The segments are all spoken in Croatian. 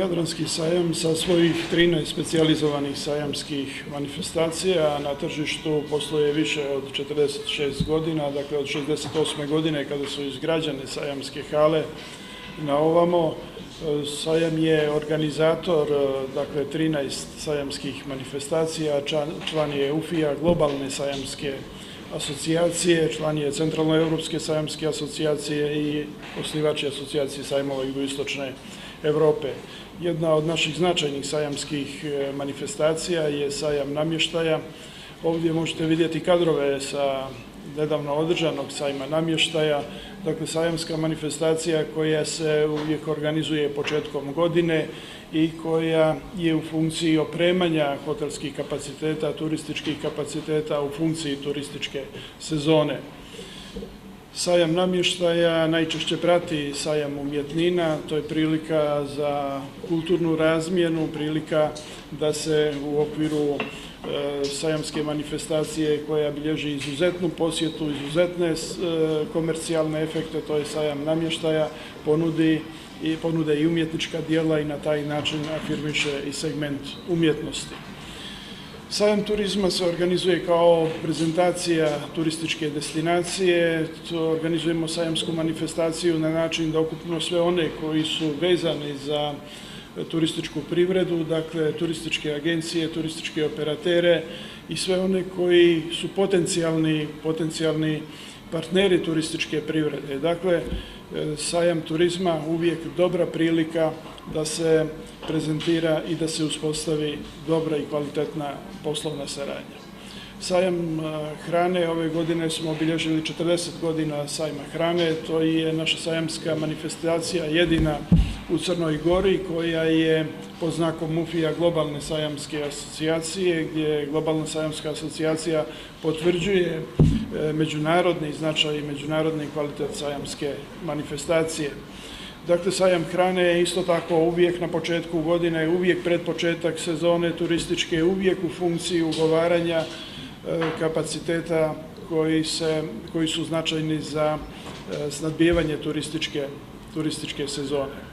Jadranski sajam sa svojih 13 specijalizovanih sajamskih manifestacija na tržištu posluje više od 46 godina, dakle od 68. godine kada su izgrađene sajamske hale na ovamo. Sajam je organizator, dakle 13 sajamskih manifestacija, član je UFI-a, globalne sajamske asocijacije, član je Centralnoevropske sajamske asocijacije i osnivač je asocijacije sajmova jugoistočne Europe. Jedna od naših značajnih sajamskih manifestacija je sajam namještaja. Ovdje možete vidjeti kadrove sa nedavno održanog sajma namještaja, dakle sajamska manifestacija koja se uvijek organizuje početkom godine i koja je u funkciji opremanja hotelskih kapaciteta, turističkih kapaciteta u funkciji turističke sezone. Sajam namještaja najčešće prati sajam umjetnina, to je prilika za kulturnu razmjenu, prilika da se u okviru sajamske manifestacije koja bilježi izuzetnu posjetu, izuzetne komercijalne efekte, to je sajam namještaja, ponude i umjetnička djela i na taj način afirmiše i segment umjetnosti. Sajam turizma se organizuje kao prezentacija turističke destinacije. Organizujemo sajamsku manifestaciju na način da okupimo sve one koji su vezani za turističku privredu, dakle turističke agencije, turističke operatere i sve one koji su potencijalni partneri turističke privrede. Dakle, sajam turizma uvijek dobra prilika da se prezentira i da se uspostavi dobra i kvalitetna poslovna saradnja. Sajam hrane, ove godine smo obilježili 40 godina sajma hrane, to je naša sajamska manifestacija jedina u Crnoj Gori koja je pod znakom UFI-a globalne sajamske asocijacije, gdje globalna sajamska asocijacija potvrđuje međunarodni značaj i međunarodni kvalitet sajamske manifestacije. Dakle, sajam hrane je isto tako uvijek na početku godine, uvijek pred početak sezone turističke, uvijek u funkciji ugovaranja kapaciteta koji su značajni za snabdijevanje turističke sezone.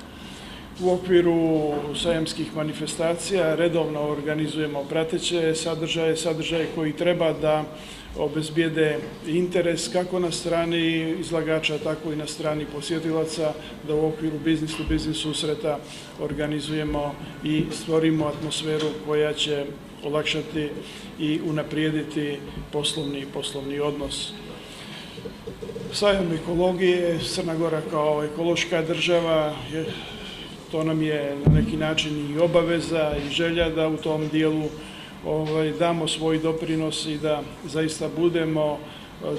U okviru sajamskih manifestacija redovno organizujemo prateće sadržaje koji treba da obezbijede interes kako na strani izlagača, tako i na strani posjetilaca, da u okviru business susreta organizujemo i stvorimo atmosferu koja će olakšati i unaprijediti poslovni odnos. Sajam ekologije, Crna Gora kao ekološka država, to nam je na neki način i obaveza i želja da u tom dijelu damo svoj doprinos i da zaista budemo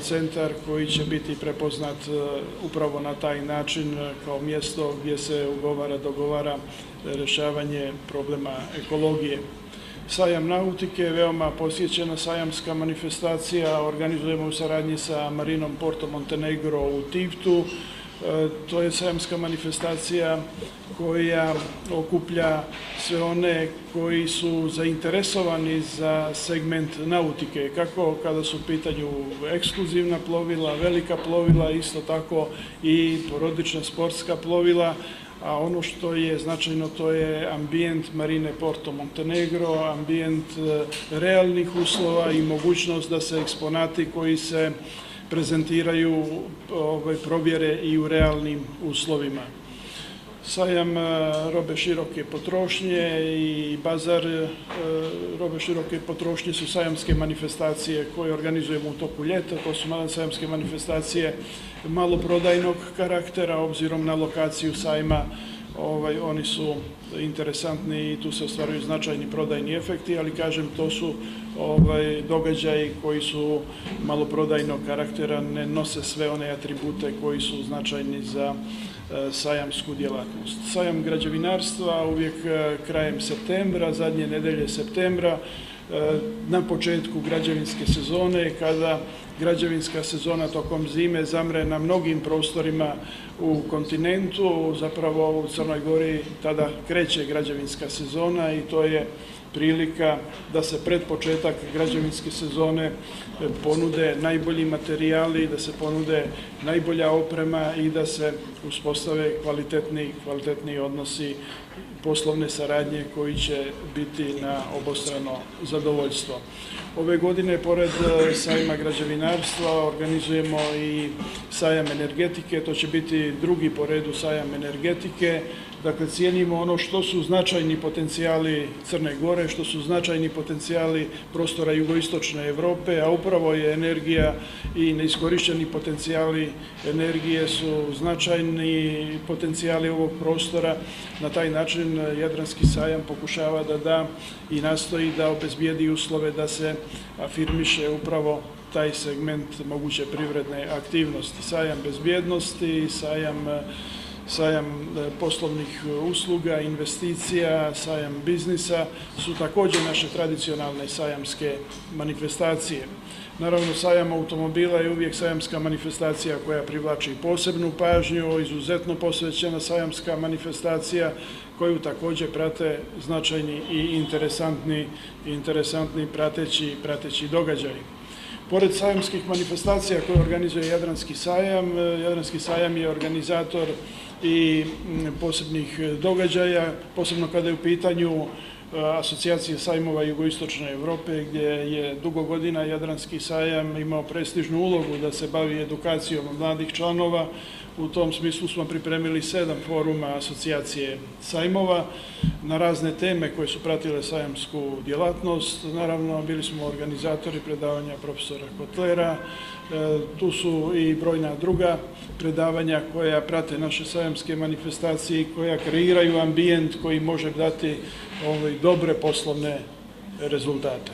centar koji će biti prepoznat upravo na taj način kao mjesto gdje se dogovara rješavanje problema ekologije. Sajam nautike, veoma posjećena sajamska manifestacija, organizujemo u saradnji sa Marinom Porto Montenegro u Tivtu. To je sajamska manifestacija koja okuplja sve one koji su zainteresovani za segment nautike, kako kada su u pitanju ekskluzivna plovila, velika plovila, isto tako i porodična sportska plovila, a ono što je značajno to je ambijent Marine Porto Montenegro, ambijent realnih uslova i mogućnost da se eksponati koji se prezentiraju provjere i u realnim uslovima. Sajam robe široke potrošnje i bazar robe široke potrošnje su sajamske manifestacije koje organizujemo u toku ljeta. To su sajamske manifestacije maloprodajnog karaktera, obzirom na lokaciju sajma. Oni su interesantni i tu se ostvaruju značajni prodajni efekti, ali kažem, to su događaji koji su maloprodajnog karaktera, ne nose sve one atribute koji su značajni za sajamsku djelatnost. Sajam građevinarstva uvijek krajem septembra, zadnje nedelje septembra, na početku građevinske sezone, kada građevinska sezona tokom zime zamre na mnogim prostorima u kontinentu, zapravo u Crnoj Gori tada kreće građevinska sezona i to je prilika da se pred početak građevinske sezone ponude najbolji materijali, da se ponude najbolja oprema i da se uspostave kvalitetni odnosi poslovne saradnje koji će biti na obostrano zadovoljstvo. Ove godine, pored sajma građevinarstva, organizujemo i sajam energetike, to će biti drugi po redu sajam energetike. Dakle, cijenimo ono što su značajni potencijali Crne Gore, što su značajni potencijali prostora jugoistočne Evrope, a upravo je energija i neiskorišćeni potencijali energije su značajni potencijali ovog prostora. Na taj način Jadranski sajam pokušava da da i nastoji da obezbijedi uslove da se afirmiše upravo taj segment moguće privredne aktivnosti. Sajam bezbjednosti, sajam poslovnih usluga, investicija, sajam biznisa su također naše tradicionalne sajamske manifestacije. Naravno, sajam automobila je uvijek sajamska manifestacija koja privlači posebnu pažnju, izuzetno posvećena sajamska manifestacija koju također prate značajni i interesantni prateći događaji. Pored sajamskih manifestacija koje organizuje Jadranski sajam je organizator i posebnih događaja, posebno kada je u pitanju asocijacije sajmova jugoistočne Evrope, gdje je dugo godina Jadranski sajam imao prestižnu ulogu da se bavi edukacijom mladih članova. U tom smislu smo pripremili 7 foruma asocijacije sajmova na razne teme koje su pratile sajamsku djelatnost. Naravno, bili smo organizatori predavanja profesora Kotlera, tu su i brojna druga predavanja koja prate naše sajamske manifestacije i koja kreiraju ambijent koji može dati dobre poslovne rezultate.